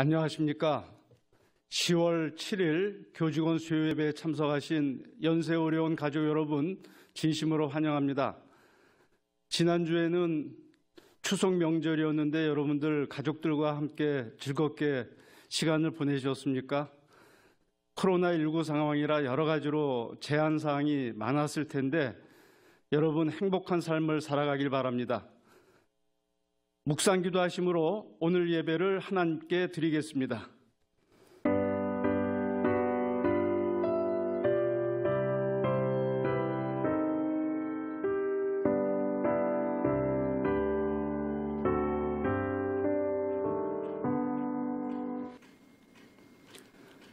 안녕하십니까. 10월 7일 교직원 수요예배에 참석하신 연세 어려운 가족 여러분 진심으로 환영합니다. 지난주에는 추석 명절이었는데 여러분들 가족들과 함께 즐겁게 시간을 보내셨습니까? 코로나19 상황이라 여러 가지로 제한 사항이 많았을 텐데 여러분 행복한 삶을 살아가길 바랍니다. 묵상 기도하심으로 오늘 예배를 하나님께 드리겠습니다.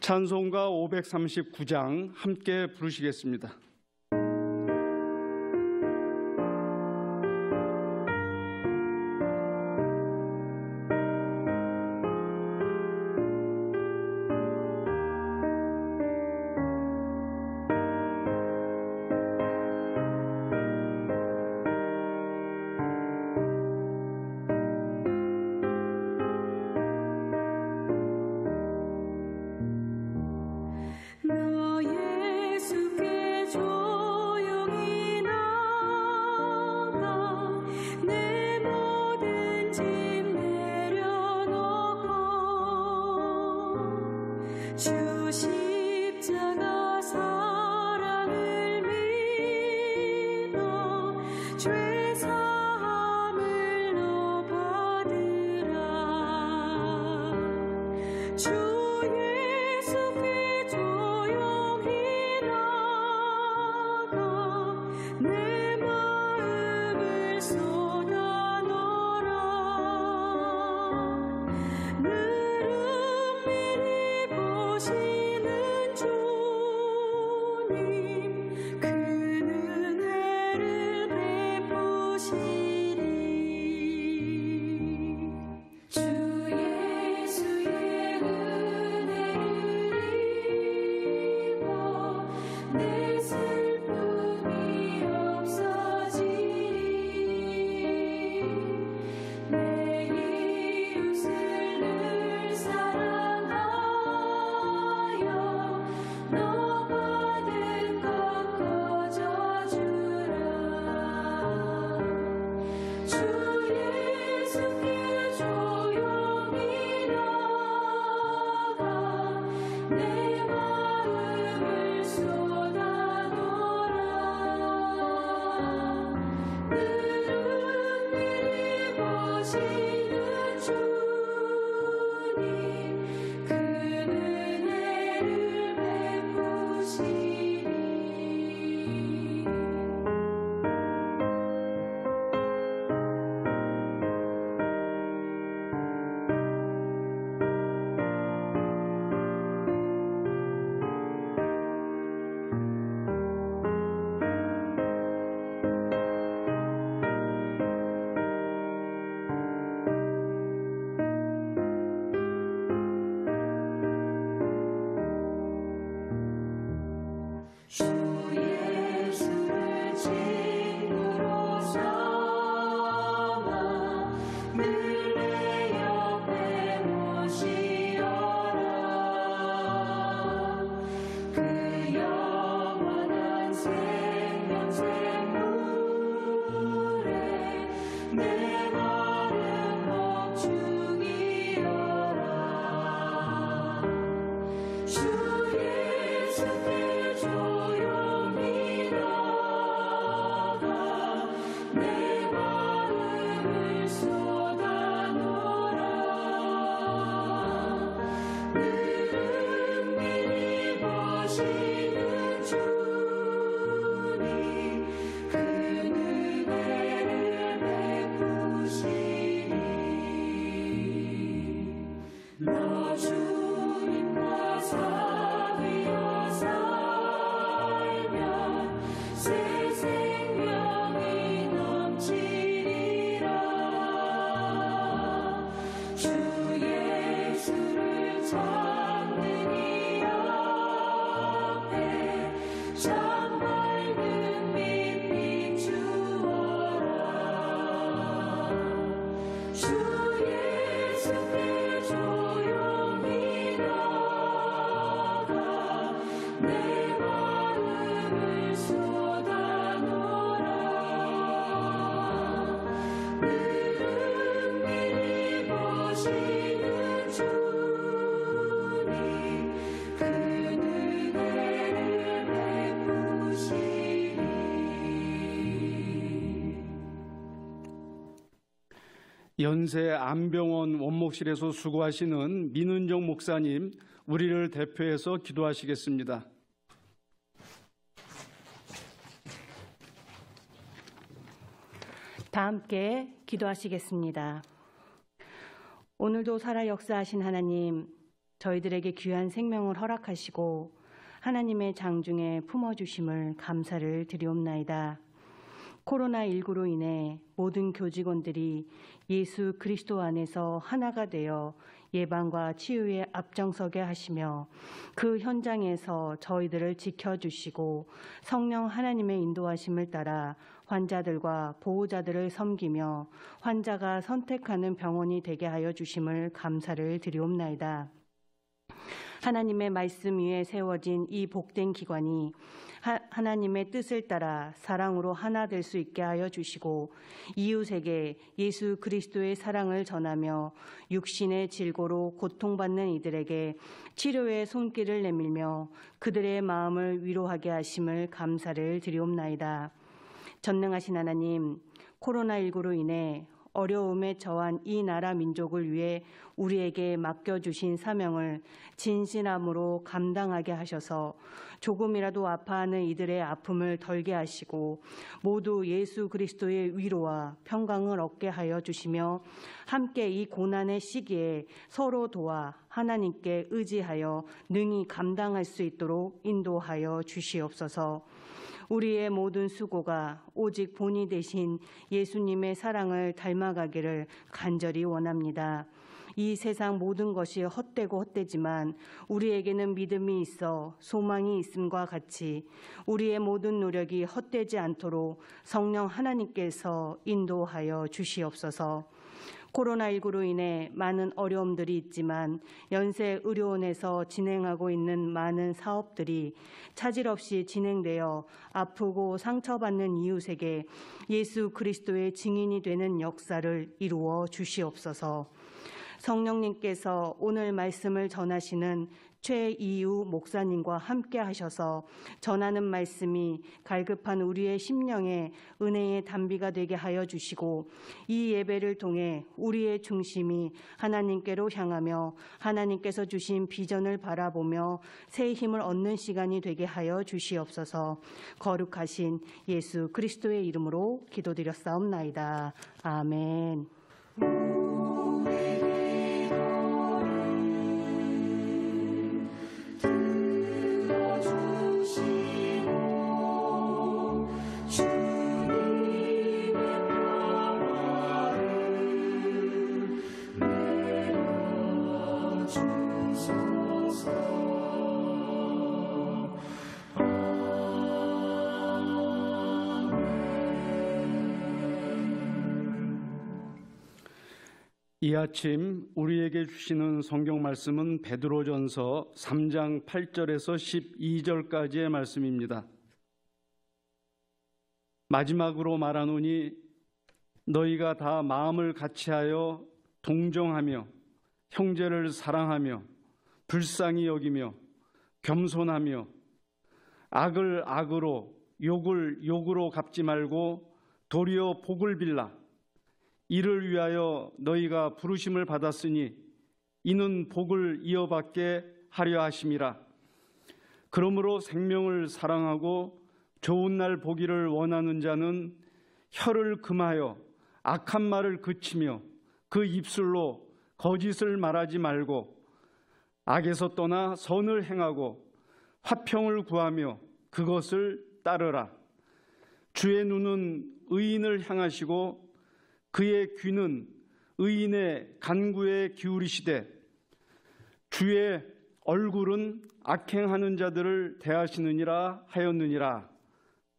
찬송가 539장 함께 부르시겠습니다. 연세 안병원 원목실에서 수고하시는 민은정 목사님, 우리를 대표해서 기도하시겠습니다. 다 함께 기도하시겠습니다. 오늘도 살아 역사하신 하나님, 저희들에게 귀한 생명을 허락하시고 하나님의 장중에 품어주심을 감사를 드리옵나이다. 코로나19로 인해 모든 교직원들이 예수 그리스도 안에서 하나가 되어 예방과 치유에 앞장서게 하시며 그 현장에서 저희들을 지켜주시고 성령 하나님의 인도하심을 따라 환자들과 보호자들을 섬기며 환자가 선택하는 병원이 되게 하여 주심을 감사를 드리옵나이다. 하나님의 말씀 위에 세워진 이 복된 기관이 하나님의 뜻을 따라 사랑으로 하나 될 수 있게 하여 주시고 이웃에게 예수 그리스도의 사랑을 전하며 육신의 질고로 고통받는 이들에게 치료의 손길을 내밀며 그들의 마음을 위로하게 하심을 감사를 드리옵나이다. 전능하신 하나님, 코로나19로 인해 어려움에 처한 이 나라 민족을 위해 우리에게 맡겨주신 사명을 진실함으로 감당하게 하셔서 조금이라도 아파하는 이들의 아픔을 덜게 하시고 모두 예수 그리스도의 위로와 평강을 얻게 하여 주시며 함께 이 고난의 시기에 서로 도와 하나님께 의지하여 능히 감당할 수 있도록 인도하여 주시옵소서. 우리의 모든 수고가 오직 본이 되신 예수님의 사랑을 닮아가기를 간절히 원합니다. 이 세상 모든 것이 헛되고 헛되지만 우리에게는 믿음이 있어 소망이 있음과 같이 우리의 모든 노력이 헛되지 않도록 성령 하나님께서 인도하여 주시옵소서. 코로나19로 인해 많은 어려움들이 있지만 연세의료원에서 진행하고 있는 많은 사업들이 차질 없이 진행되어 아프고 상처받는 이웃에게 예수 그리스도의 증인이 되는 역사를 이루어 주시옵소서. 성령님께서 오늘 말씀을 전하시는 최이우 목사님과 함께 하셔서 전하는 말씀이 갈급한 우리의 심령에 은혜의 단비가 되게 하여 주시고 이 예배를 통해 우리의 중심이 하나님께로 향하며 하나님께서 주신 비전을 바라보며 새 힘을 얻는 시간이 되게 하여 주시옵소서. 거룩하신 예수 그리스도의 이름으로 기도드렸사옵나이다. 아멘. 이 아침 우리에게 주시는 성경 말씀은 베드로전서 3장 8절에서 12절까지의 말씀입니다. 마지막으로 말하노니 너희가 다 마음을 같이하여 동정하며 형제를 사랑하며 불쌍히 여기며 겸손하며 악을 악으로 욕을 욕으로 갚지 말고 도리어 복을 빌라. 이를 위하여 너희가 부르심을 받았으니 이는 복을 이어받게 하려 하심이라. 그러므로 생명을 사랑하고 좋은 날 보기를 원하는 자는 혀를 금하여 악한 말을 그치며 그 입술로 거짓을 말하지 말고 악에서 떠나 선을 행하고 화평을 구하며 그것을 따르라. 주의 눈은 의인을 향하시고 그의 귀는 의인의 간구에 기울이시되 주의 얼굴은 악행하는 자들을 대하시느니라 하였느니라.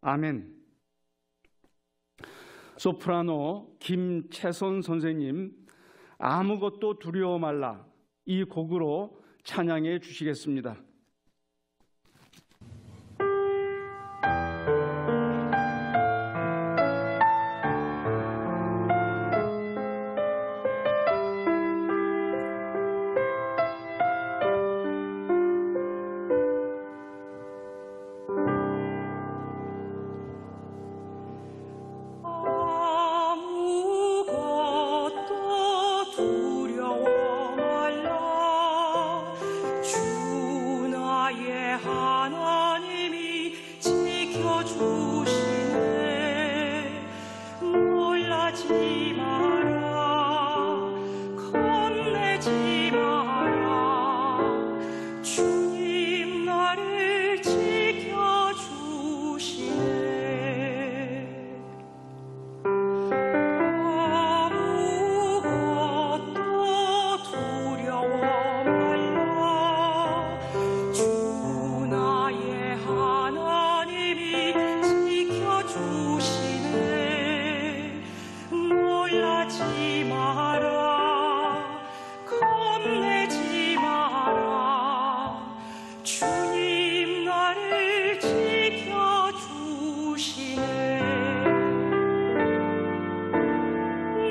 아멘. 소프라노 김채선 선생님, 아무것도 두려워 말라, 이 곡으로 찬양해 주시겠습니다. 아무것도 놀라지 마라. 주님 나를 지켜주시네. 아무것도 두려워 말라. 주 나의 하나님이 지켜주시네. 놀라지 마라. 겁내지 마라. 주님 나를 지켜주시네.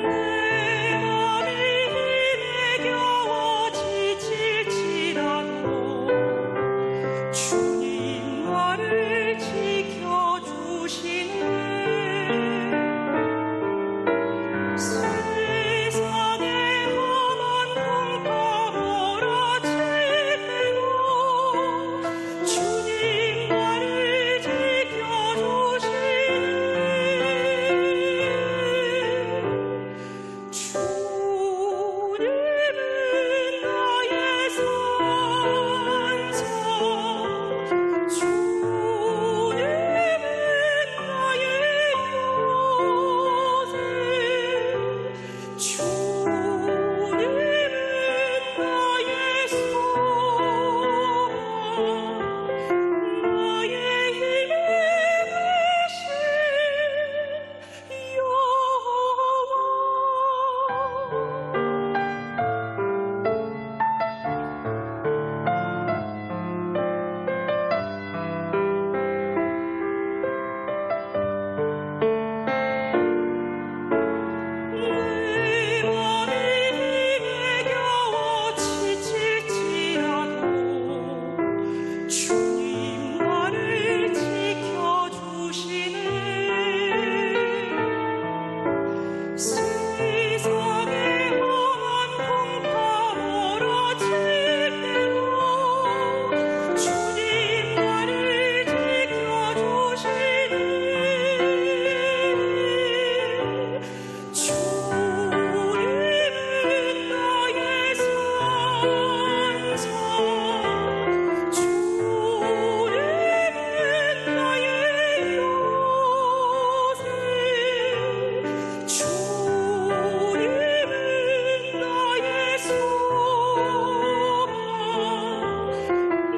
내 맘이 힘에 겨워 지칠지라도 주님 나를 지켜주시네. 세상에 험한 풍파 몰아칠 때도 주님 나를 지켜주시네. 주님은 나의 산성, 주님은 나의 요새, 주님은 나의 소망, 나의 힘이 되신 여호와. 내 맘이 힘에 겨워 지칠지라도 주님 나를 지켜주시네. 세상에 험한 풍파 몰아칠 때도 주님 나를 지켜주시네. 주님은 나의 산성, 주님은 나의 요새, 주님은 나의 소망,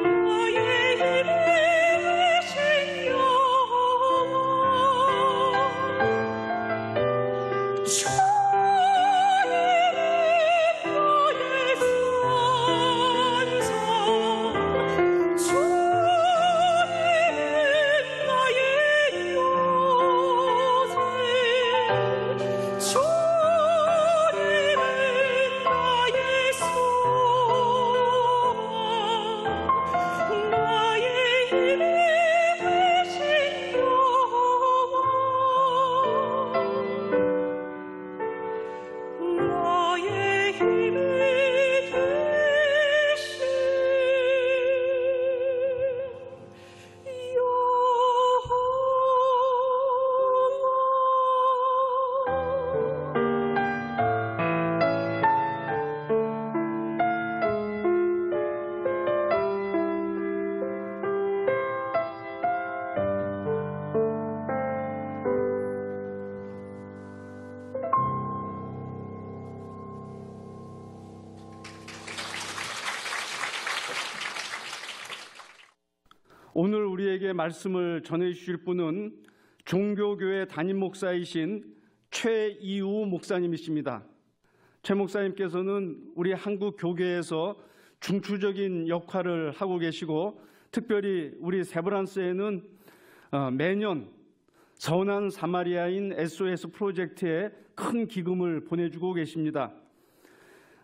나의 힘이 되신 여호와. 주님은 나의 산성, 주님은 나의 요새, 주님은 나의 소망, 나의 힘이 되신 여호와. 나의 힘이 되신 오늘 우리에게 말씀을 전해 주실 분은 종교교회 담임 목사이신 최이우 목사님이십니다. 최 목사님께서는 우리 한국 교계에서 중추적인 역할을 하고 계시고, 특별히 우리 세브란스에는 매년 선한 사마리아인 SOS 프로젝트에 큰 기금을 보내주고 계십니다.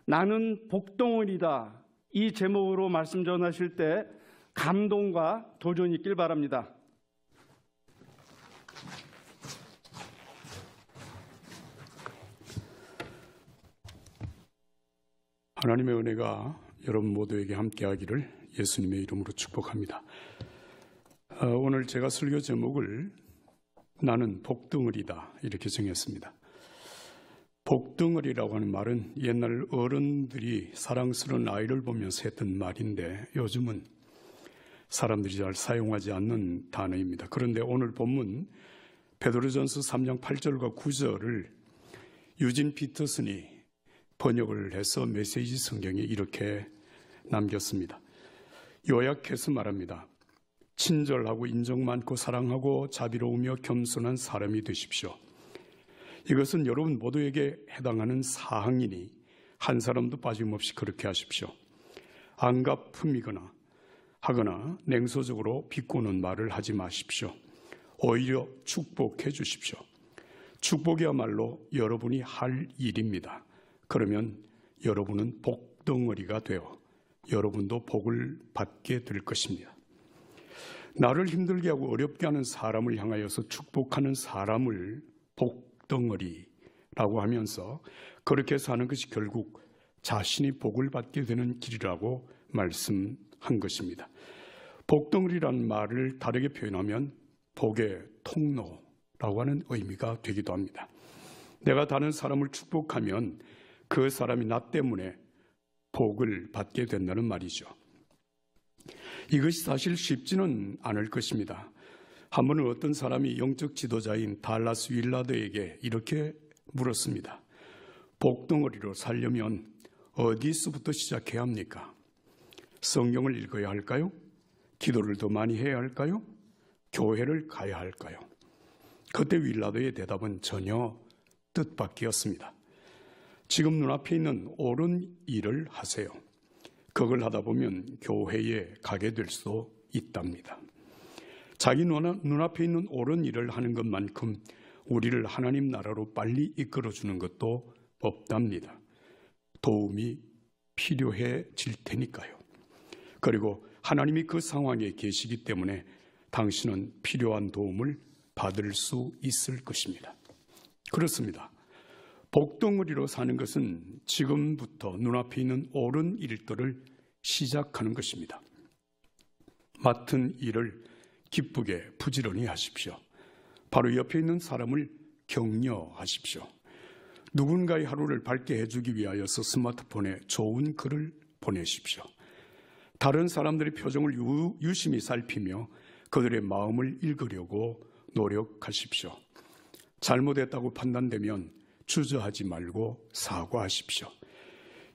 나는 복덩어리다, 이 제목으로 말씀 전하실 때 감동과 도전이 있길 바랍니다. 하나님의 은혜가 여러분 모두에게 함께하기를 예수님의 이름으로 축복합니다. 오늘 제가 설교 제목을 나는 복덩어리다 이렇게 정했습니다. 복덩어리라고 하는 말은 옛날 어른들이 사랑스러운 아이를 보면서 했던 말인데 요즘은 사람들이 잘 사용하지 않는 단어입니다. 그런데 오늘 본문 베드로전서 3장 8절과 9절을 유진 피터슨이 번역을 해서 메시지 성경에 이렇게 남겼습니다. 요약해서 말합니다. 친절하고 인정 많고 사랑하고 자비로우며 겸손한 사람이 되십시오. 이것은 여러분 모두에게 해당하는 사항이니 한 사람도 빠짐없이 그렇게 하십시오. 안가품이거나 하거나 냉소적으로 비꼬는 말을 하지 마십시오. 오히려 축복해 주십시오. 축복이야말로 여러분이 할 일입니다. 그러면 여러분은 복덩어리가 되어 여러분도 복을 받게 될 것입니다. 나를 힘들게 하고 어렵게 하는 사람을 향하여서 축복하는 사람을 복덩어리라고 하면서 그렇게 사는 것이 결국 자신이 복을 받게 되는 길이라고 말씀한 것입니다. 복덩어리라는 말을 다르게 표현하면 복의 통로라고 하는 의미가 되기도 합니다. 내가 다른 사람을 축복하면 그 사람이 나 때문에 복을 받게 된다는 말이죠. 이것이 사실 쉽지는 않을 것입니다. 한 번은 어떤 사람이 영적 지도자인 달라스 윌라드에게 이렇게 물었습니다. 복덩어리로 살려면 어디서부터 시작해야 합니까? 성경을 읽어야 할까요? 기도를 더 많이 해야 할까요? 교회를 가야 할까요? 그때 윌라드의 대답은 전혀 뜻밖이었습니다. 지금 눈앞에 있는 옳은 일을 하세요. 그걸 하다 보면 교회에 가게 될 수 있답니다. 자기 눈앞에 있는 옳은 일을 하는 것만큼 우리를 하나님 나라로 빨리 이끌어주는 것도 없답니다. 도움이 필요해질 테니까요. 그리고 하나님이 그 상황에 계시기 때문에 당신은 필요한 도움을 받을 수 있을 것입니다. 그렇습니다. 복덩어리로 사는 것은 지금부터 눈앞에 있는 옳은 일들을 시작하는 것입니다. 맡은 일을 기쁘게 부지런히 하십시오. 바로 옆에 있는 사람을 격려하십시오. 누군가의 하루를 밝게 해주기 위하여서 스마트폰에 좋은 글을 보내십시오. 다른 사람들의 표정을 유심히 살피며 그들의 마음을 읽으려고 노력하십시오. 잘못했다고 판단되면 주저하지 말고 사과하십시오.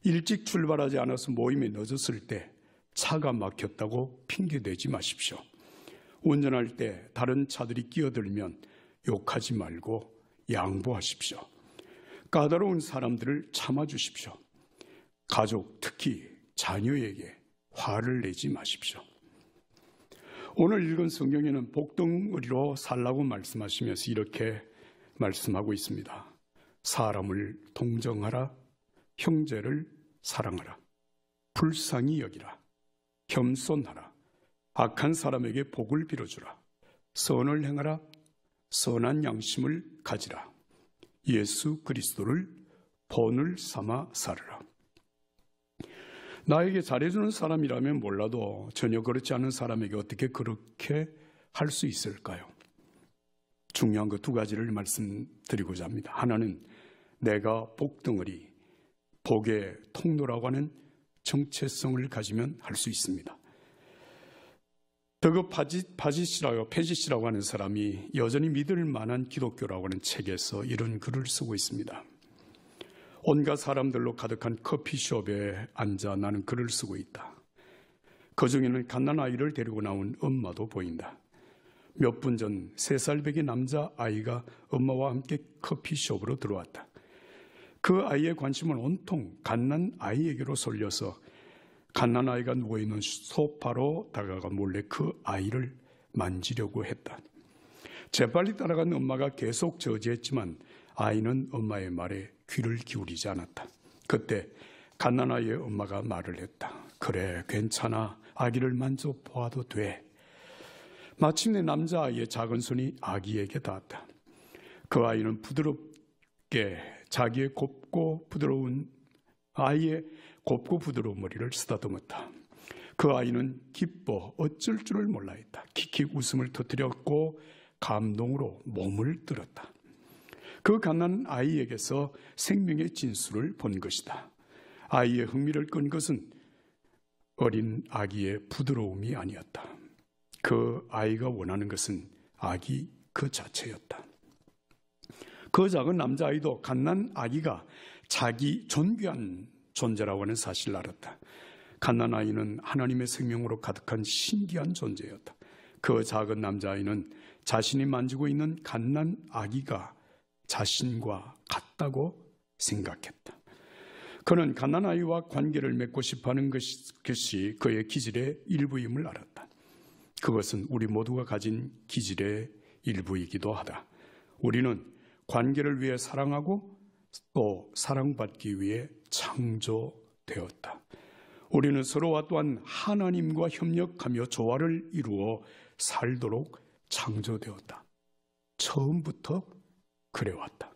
일찍 출발하지 않아서 모임에 늦었을 때 차가 막혔다고 핑계대지 마십시오. 운전할 때 다른 차들이 끼어들면 욕하지 말고 양보하십시오. 까다로운 사람들을 참아주십시오. 가족, 특히 자녀에게 화를 내지 마십시오. 오늘 읽은 성경에는 복덩어리로 살라고 말씀하시면서 이렇게 말씀하고 있습니다. 사람을 동정하라, 형제를 사랑하라, 불쌍히 여기라, 겸손하라, 악한 사람에게 복을 빌어주라, 선을 행하라, 선한 양심을 가지라, 예수 그리스도를 본을 삼아 살으라. 나에게 잘해주는 사람이라면 몰라도 전혀 그렇지 않은 사람에게 어떻게 그렇게 할 수 있을까요? 중요한 그 두 가지를 말씀드리고자 합니다. 하나는 내가 복덩어리, 복의 통로라고 하는 정체성을 가지면 할 수 있습니다. 더그 파짓이라고 하는 사람이 여전히 믿을 만한 기독교라고 하는 책에서 이런 글을 쓰고 있습니다. 온갖 사람들로 가득한 커피숍에 앉아 나는 글을 쓰고 있다. 그 중에는 갓난아이를 데리고 나온 엄마도 보인다. 몇 분 전 3살배기 남자아이가 엄마와 함께 커피숍으로 들어왔다. 그 아이의 관심은 온통 갓난아이에게로 쏠려서 갓난아이가 누워있는 소파로 다가가 몰래 그 아이를 만지려고 했다. 재빨리 따라간 엄마가 계속 저지했지만 아이는 엄마의 말에 귀를 기울이지 않았다. 그때 갓난아이의 엄마가 말을 했다. 그래, 괜찮아. 아기를 만져보아도 돼. 마침내 남자아이의 작은 손이 아기에게 닿았다. 그 아이는 부드럽게 자기의 아이의 곱고 부드러운 머리를 쓰다듬었다. 그 아이는 기뻐 어쩔 줄을 몰라 했다. 킥킥 웃음을 터뜨렸고 감동으로 몸을 들었다. 그 갓난 아이에게서 생명의 진수를 본 것이다. 아이의 흥미를 끈 것은 어린 아기의 부드러움이 아니었다. 그 아이가 원하는 것은 아기 그 자체였다. 그 작은 남자아이도 갓난 아기가 자기 존귀한 존재라고 하는 사실을 알았다. 갓난 아이는 하나님의 생명으로 가득한 신기한 존재였다. 그 작은 남자아이는 자신이 만지고 있는 갓난 아기가 자신과 같다고 생각했다. 그는 갓난 아이와 관계를 맺고 싶어하는 것이 그의 기질의 일부임을 알았다. 그것은 우리 모두가 가진 기질의 일부이기도 하다. 우리는 관계를 위해 사랑하고 또 사랑받기 위해 창조되었다. 우리는 서로와 또한 하나님과 협력하며 조화를 이루어 살도록 창조되었다. 처음부터 그래왔다.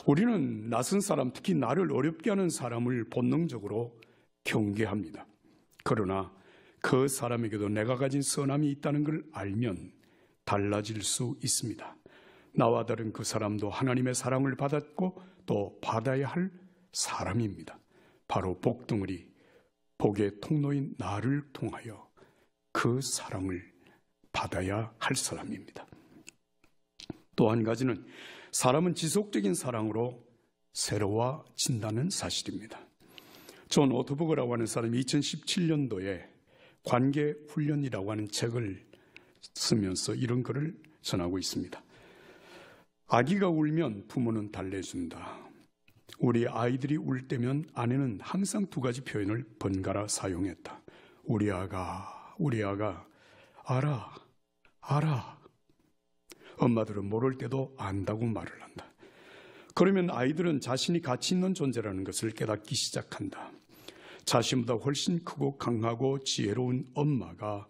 우리는 낯선 사람, 특히 나를 어렵게 하는 사람을 본능적으로 경계합니다. 그러나 그 사람에게도 내가 가진 선함이 있다는 걸 알면 달라질 수 있습니다. 나와 다른 그 사람도 하나님의 사랑을 받았고 또 받아야 할 사람입니다. 바로 복덩어리, 복의 통로인 나를 통하여 그 사랑을 받아야 할 사람입니다. 또 한 가지는 사람은 지속적인 사랑으로 새로워진다는 사실입니다. 존 오토버그라고 하는 사람이 2017년도에 관계훈련이라고 하는 책을 쓰면서 이런 글을 전하고 있습니다. 아기가 울면 부모는 달래준다. 우리 아이들이 울 때면 아내는 항상 두 가지 표현을 번갈아 사용했다. 우리 아가, 알아. 엄마들은 모를 때도 안다고 말을 한다. 그러면 아이들은 자신이 가치 있는 존재라는 것을 깨닫기 시작한다. 자신보다 훨씬 크고 강하고 지혜로운 엄마가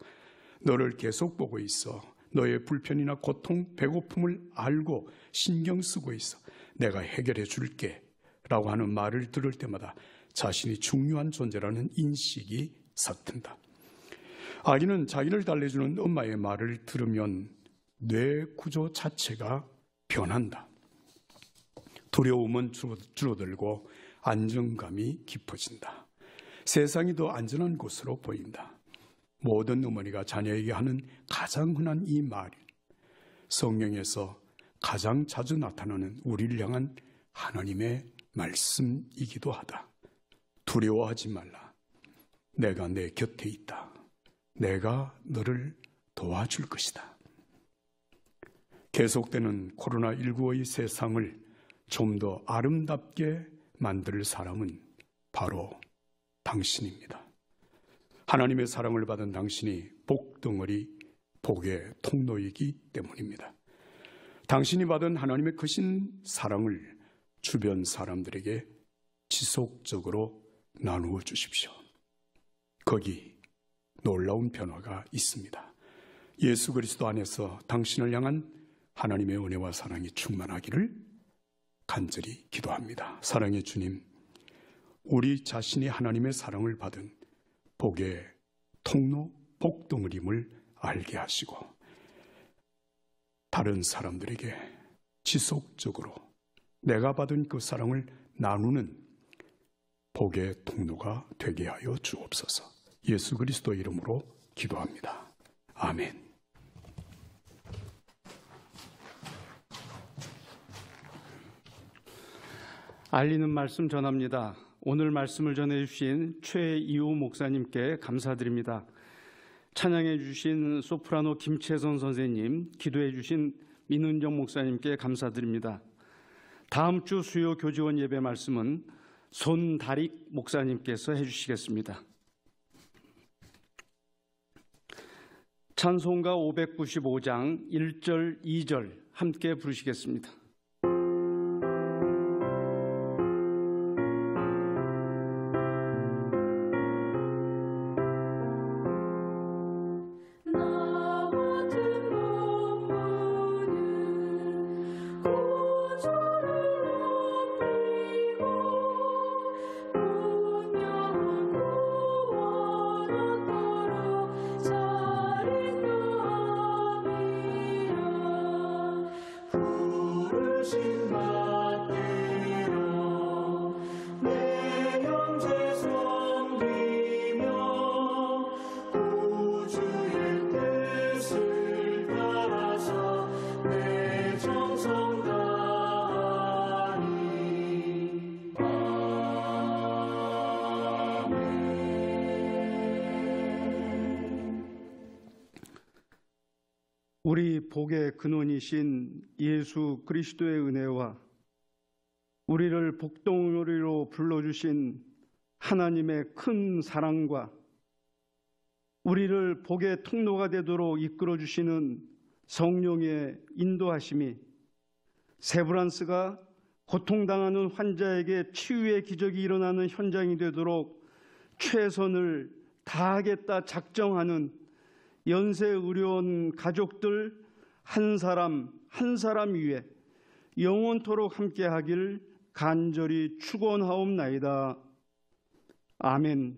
너를 계속 보고 있어. 너의 불편이나 고통, 배고픔을 알고 신경 쓰고 있어. 내가 해결해 줄게 라고 하는 말을 들을 때마다 자신이 중요한 존재라는 인식이 삭튼다. 아기는 자기를 달래주는 엄마의 말을 들으면 뇌 구조 자체가 변한다. 두려움은 줄어들고 안정감이 깊어진다. 세상이 더 안전한 곳으로 보인다. 모든 어머니가 자녀에게 하는 가장 흔한 이 말, 성경에서 가장 자주 나타나는 우리를 향한 하나님의 말씀이기도 하다. 두려워하지 말라. 내가 내 곁에 있다. 내가 너를 도와줄 것이다. 계속되는 코로나19의 세상을 좀 더 아름답게 만들 사람은 바로 당신입니다. 하나님의 사랑을 받은 당신이 복덩어리, 복의 통로이기 때문입니다. 당신이 받은 하나님의 크신 사랑을 주변 사람들에게 지속적으로 나누어 주십시오. 거기 놀라운 변화가 있습니다. 예수 그리스도 안에서 당신을 향한 하나님의 은혜와 사랑이 충만하기를 간절히 기도합니다. 사랑의 주님, 우리 자신이 하나님의 사랑을 받은 복의 통로, 복덩어림을 알게 하시고 다른 사람들에게 지속적으로 내가 받은 그 사랑을 나누는 복의 통로가 되게 하여 주옵소서. 예수 그리스도의 이름으로 기도합니다. 아멘. 알리는 말씀 전합니다. 오늘 말씀을 전해주신 최이우 목사님께 감사드립니다. 찬양해 주신 소프라노 김채선 선생님, 기도해 주신 민은정 목사님께 감사드립니다. 다음 주 수요 교지원 예배 말씀은 손다릭 목사님께서 해주시겠습니다. 찬송가 595장 1절, 2절 함께 부르시겠습니다. 푸른 우리 복의 근원이신 예수 그리스도의 은혜와 우리를 복덩어리로 불러주신 하나님의 큰 사랑과 우리를 복의 통로가 되도록 이끌어주시는 성령의 인도하심이 세브란스가 고통당하는 환자에게 치유의 기적이 일어나는 현장이 되도록 최선을 다하겠다 작정하는 연세의료원 가족들 한 사람 한 사람 위에 영원토록 함께하길 간절히 축원하옵나이다. 아멘.